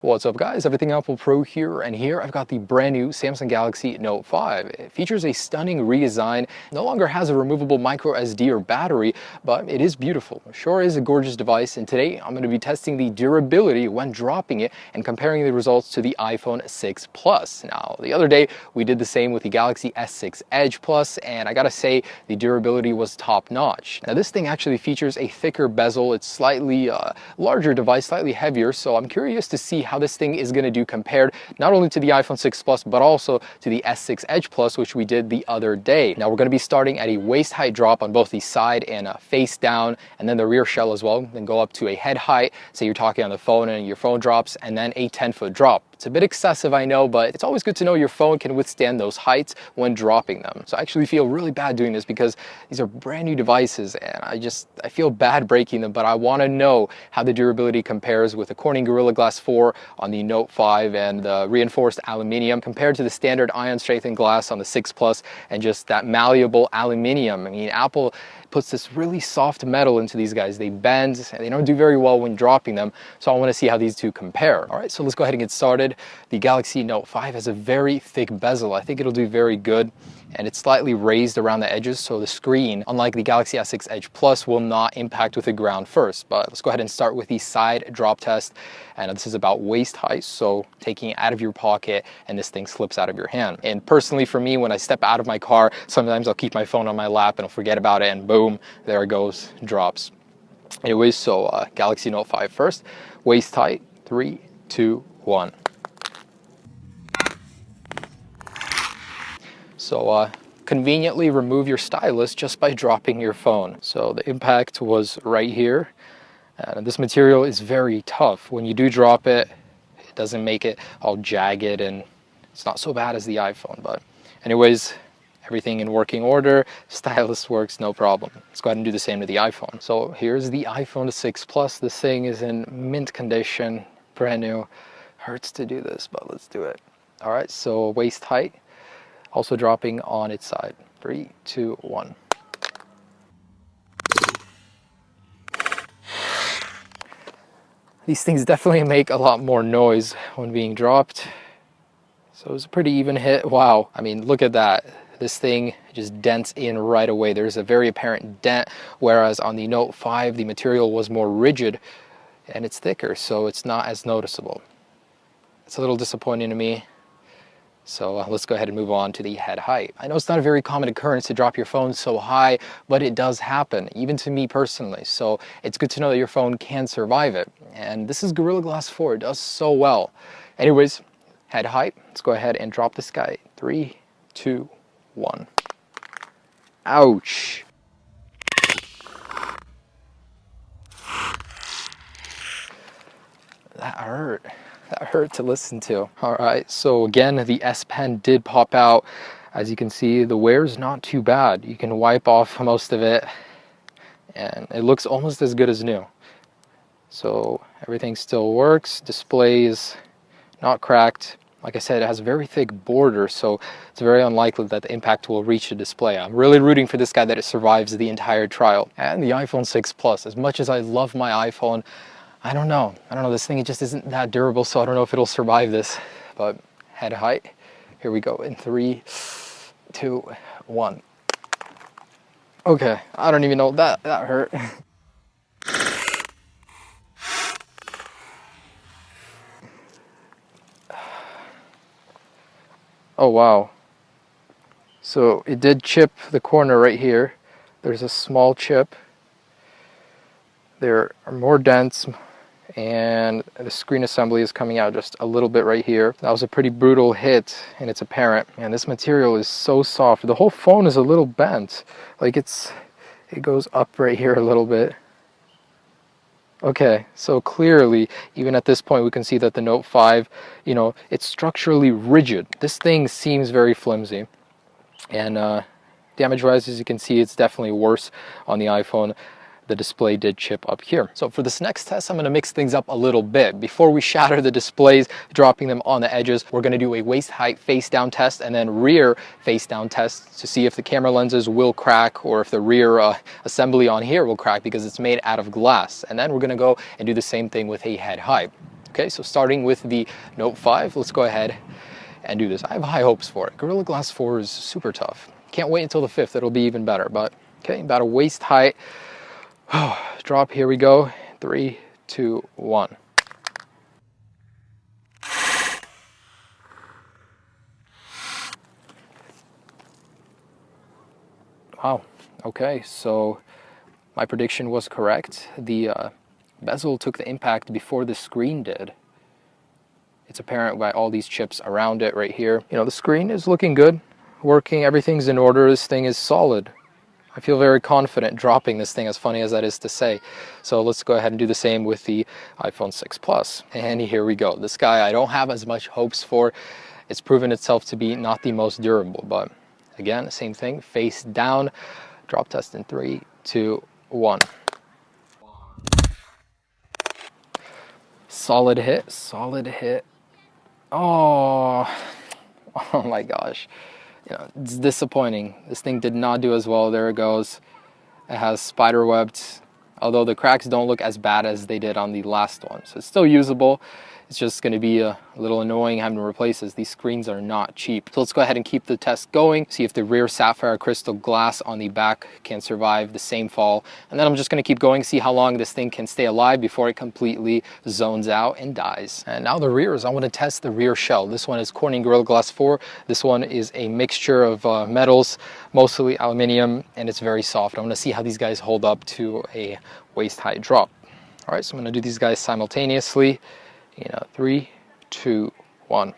What's up guys, Everything Apple Pro here, and here I've got the brand new Samsung Galaxy Note 5. It features a stunning redesign, no longer has a removable micro SD or battery, but it is beautiful. It sure is a gorgeous device, and today I'm going to be testing the durability when dropping it and comparing the results to the iPhone 6 Plus. Now, the other day we did the same with the Galaxy S6 Edge Plus, and I gotta say the durability was top notch. Now this thing actually features a thicker bezel, it's slightly larger device, slightly heavier, so I'm curious to see how this thing is going to do compared not only to the iPhone 6 Plus but also to the S6 Edge Plus, which we did the other day. Now we're going to be starting at a waist height drop on both the side and face down, and then the rear shell as well, then go up to a head height, say you're talking on the phone and your phone drops, and then a 10-foot drop. It's a bit excessive, I know, but it's always good to know your phone can withstand those heights when dropping them. So I actually feel really bad doing this because these are brand new devices and I feel bad breaking them, but I want to know how the durability compares with the Corning Gorilla Glass 4 on the Note 5 and the reinforced aluminum compared to the standard ion strengthened glass on the 6 Plus and just that malleable aluminum. I mean, Apple puts this really soft metal into these guys. They bend and they don't do very well when dropping them. So I want to see how these two compare. All right, so let's go ahead and get started. The Galaxy Note 5 has a very thick bezel. I think it'll do very good. And it's slightly raised around the edges, so the screen, unlike the Galaxy S6 Edge Plus, will not impact with the ground first. But let's go ahead and start with the side drop test. And this is about waist height, so taking it out of your pocket and this thing slips out of your hand. And personally for me, when I step out of my car, sometimes I'll keep my phone on my lap and I'll forget about it and boom, there it goes, drops. Anyways, so Galaxy Note 5 first. Waist height, 3, 2, 1. So conveniently remove your stylus just by dropping your phone. So the impact was right here. And this material is very tough. When you do drop it, it doesn't make it all jagged and it's not so bad as the iPhone. But anyways, everything in working order, stylus works, no problem. Let's go ahead and do the same to the iPhone. So here's the iPhone 6 Plus. This thing is in mint condition, brand new. Hurts to do this, but let's do it. All right, so waist height. Also dropping on its side. 3, 2, 1. These things definitely make a lot more noise when being dropped. So it was a pretty even hit. Wow. I mean, look at that. This thing just dents in right away. There's a very apparent dent, whereas on the Note 5, the material was more rigid and it's thicker, so it's not as noticeable. It's a little disappointing to me. So let's go ahead and move on to the head height. I know it's not a very common occurrence to drop your phone so high, but it does happen, even to me personally. So it's good to know that your phone can survive it. And this is Gorilla Glass 4, it does so well. Anyways, head height, let's go ahead and drop this guy. 3, 2, 1. Ouch. That hurt. That hurt to listen to. All right, so again, the S Pen did pop out. As you can see, the wear is not too bad. You can wipe off most of it, and it looks almost as good as new. So everything still works. Display is not cracked. Like I said, it has a very thick border, so it's very unlikely that the impact will reach the display. I'm really rooting for this guy that it survives the entire trial. And the iPhone 6 Plus, as much as I love my iPhone, I don't know, this thing, it just isn't that durable, so I don't know if it'll survive this. But head height, here we go, in 3, 2, 1. Okay, I don't even know, that hurt. Oh wow. So it did chip the corner right here. There's a small chip. There are more dents, and the screen assembly is coming out just a little bit right here. That was a pretty brutal hit, and it's apparent. And this material is so soft. The whole phone is a little bent. Like it goes up right here a little bit. Okay, so clearly, even at this point, we can see that the Note 5, it's structurally rigid. This thing seems very flimsy. And damage-wise, as you can see, it's definitely worse on the iPhone. The display did chip up here. So for this next test, I'm going to mix things up a little bit. Before we shatter the displays, dropping them on the edges, we're going to do a waist height face down test and then rear face down test to see if the camera lenses will crack or if the rear assembly on here will crack because it's made out of glass. And then we're going to go and do the same thing with a head height. Okay, so starting with the Note 5, let's go ahead and do this. I have high hopes for it. Gorilla Glass 4 is super tough. Can't wait until the 5th, it'll be even better. But okay, about a waist height. Drop, here we go. 3, 2, 1. Wow, okay, so my prediction was correct. The bezel took the impact before the screen did. It's apparent by all these chips around it right here. You know, the screen is looking good, working, everything's in order, this thing is solid. I feel very confident dropping this thing, as funny as that is to say. So let's go ahead and do the same with the iPhone 6 Plus. And here we go. This guy I don't have as much hopes for. It's proven itself to be not the most durable, but again, same thing, face down. Drop test in 3, 2, 1. Solid hit, solid hit. Oh, oh my gosh. You know, it's disappointing. This thing did not do as well. There it goes. It has spider webbed, although the cracks don't look as bad as they did on the last one. So it's still usable. It's just going to be a little annoying having to replace this. These screens are not cheap. So let's go ahead and keep the test going. See if the rear sapphire crystal glass on the back can survive the same fall. And then I'm just going to keep going, see how long this thing can stay alive before it completely zones out and dies. And now the rears. I want to test the rear shell. This one is Corning Gorilla Glass 4. This one is a mixture of metals, mostly aluminum, and it's very soft. I want to see how these guys hold up to a waist height drop. All right, so I'm going to do these guys simultaneously. 3, 2, 1.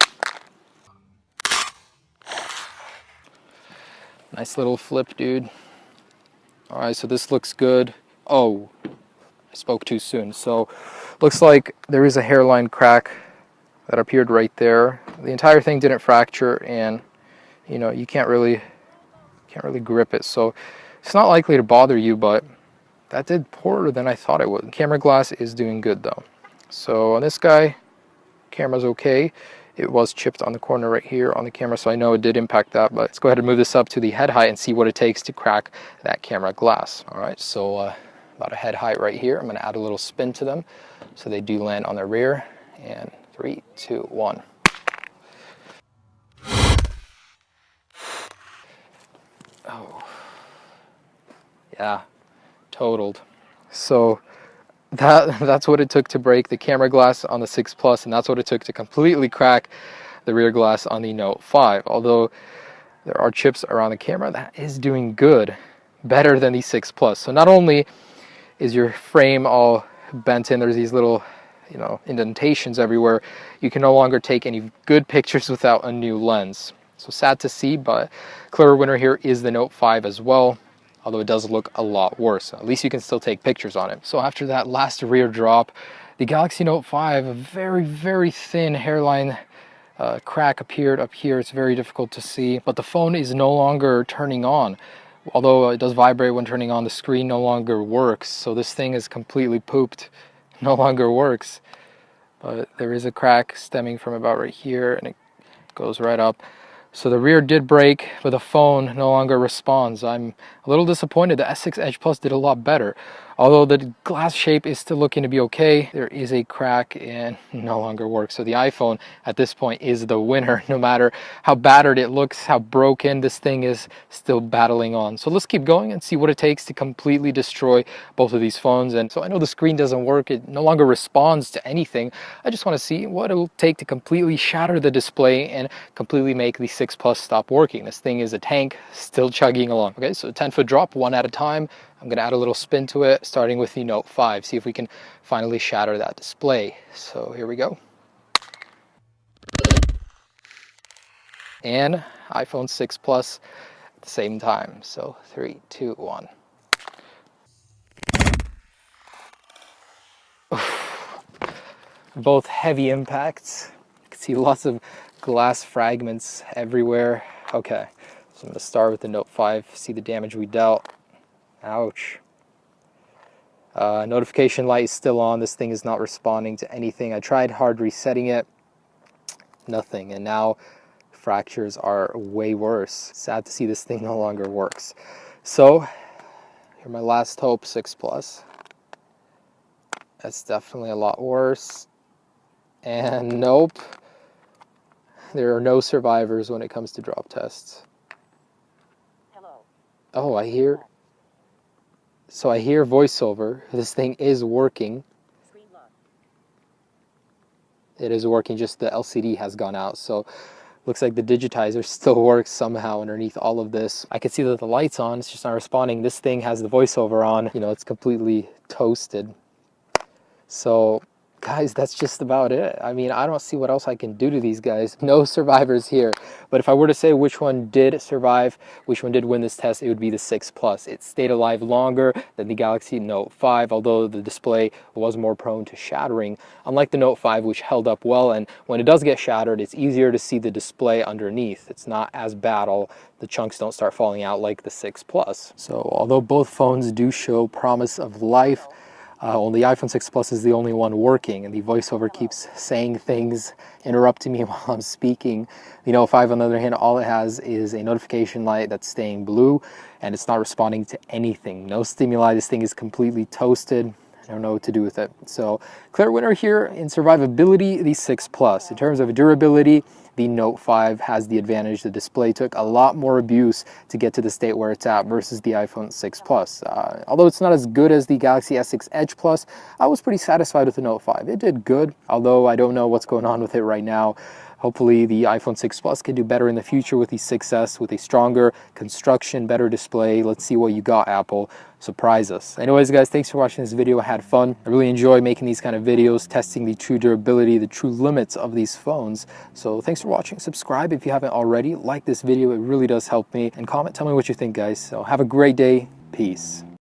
Nice little flip, dude. All right, so this looks good. Oh, I spoke too soon. So looks like there is a hairline crack that appeared right there. The entire thing didn't fracture, and you can't really grip it. So it's not likely to bother you, but that did poorer than I thought it would. Camera glass is doing good though. So on this guy, camera's okay. It was chipped on the corner right here on the camera, so I know it did impact that, but let's go ahead and move this up to the head height and see what it takes to crack that camera glass. All right, so about a head height right here. I'm gonna add a little spin to them so they do land on their rear. And 3, 2, 1. Oh, yeah, totaled. So that's what it took to break the camera glass on the 6 Plus, and that's what it took to completely crack the rear glass on the Note 5. Although there are chips around the camera, that is doing good, better than the 6 Plus. So not only is your frame all bent in, there's these little indentations everywhere, you can no longer take any good pictures without a new lens. So sad to see, but clear winner here is the Note 5 as well. Although it does look a lot worse. At least you can still take pictures on it. So after that last rear drop, the Galaxy Note 5, a very, very thin hairline crack appeared up here. It's very difficult to see, but the phone is no longer turning on. Although it does vibrate when turning on, the screen no longer works. So this thing is completely pooped, no longer works. But there is a crack stemming from about right here, and it goes right up. So the rear did break, but the phone no longer responds. I'm a little disappointed. The S6 Edge Plus did a lot better. Although the glass shape is still looking to be okay, there is a crack and no longer works. So the iPhone at this point is the winner. No matter how battered it looks, how broken, this thing is still battling on. So let's keep going and see what it takes to completely destroy both of these phones. And so I know the screen doesn't work. It no longer responds to anything. I just want to see what it will take to completely shatter the display and completely make the 6 Plus stop working. This thing is a tank, still chugging along. Okay, so 10-foot drop, one at a time. I'm going to add a little spin to it, starting with the Note 5. See if we can finally shatter that display. So here we go. And iPhone 6 Plus at the same time. So 3, 2, 1. Both heavy impacts. You can see lots of glass fragments everywhere. Okay, so I'm going to start with the Note 5. See the damage we dealt. Ouch. Notification light is still on. This thing is not responding to anything. I tried hard resetting it. Nothing. And now fractures are way worse. Sad to see this thing no longer works. So, here my last hope, 6 Plus. That's definitely a lot worse. And nope, there are no survivors when it comes to drop tests. Hello. Oh, I hear voiceover. This thing is working. Screen lock. It is working, just the LCD has gone out. So looks like the digitizer still works somehow underneath all of this. I can see that the light's on, it's just not responding. This thing has the voiceover on. You know, it's completely toasted. So guys, that's just about it. I mean, I don't see what else I can do to these guys. No survivors here. But if I were to say which one did survive, which one did win this test, it would be the 6 Plus. It stayed alive longer than the Galaxy Note 5, although the display was more prone to shattering. Unlike the Note 5, which held up well, and when it does get shattered, it's easier to see the display underneath. It's not as bad. The chunks don't start falling out like the 6 Plus. So although both phones do show promise of life, only the iPhone 6 Plus is the only one working, and the voiceover keeps saying things, interrupting me while I'm speaking. The Note 5, on the other hand, all it has is a notification light that's staying blue, and it's not responding to anything. No stimuli. This thing is completely toasted. I don't know what to do with it. So clear winner here in survivability, the 6 Plus. In terms of durability, the Note 5 has the advantage. The display took a lot more abuse to get to the state where it's at versus the iPhone 6 Plus. Although it's not as good as the Galaxy S6 Edge Plus, I was pretty satisfied with the Note 5. It did good, although I don't know what's going on with it right now. Hopefully the iPhone 6 Plus can do better in the future with the 6S, with a stronger construction, better display. Let's see what you got, Apple. Surprise us. Anyways, guys, thanks for watching this video. I had fun. I really enjoy making these kind of videos, testing the true durability, the true limits of these phones. So thanks for watching. Subscribe if you haven't already. Like this video. It really does help me. And comment. Tell me what you think, guys. So have a great day. Peace.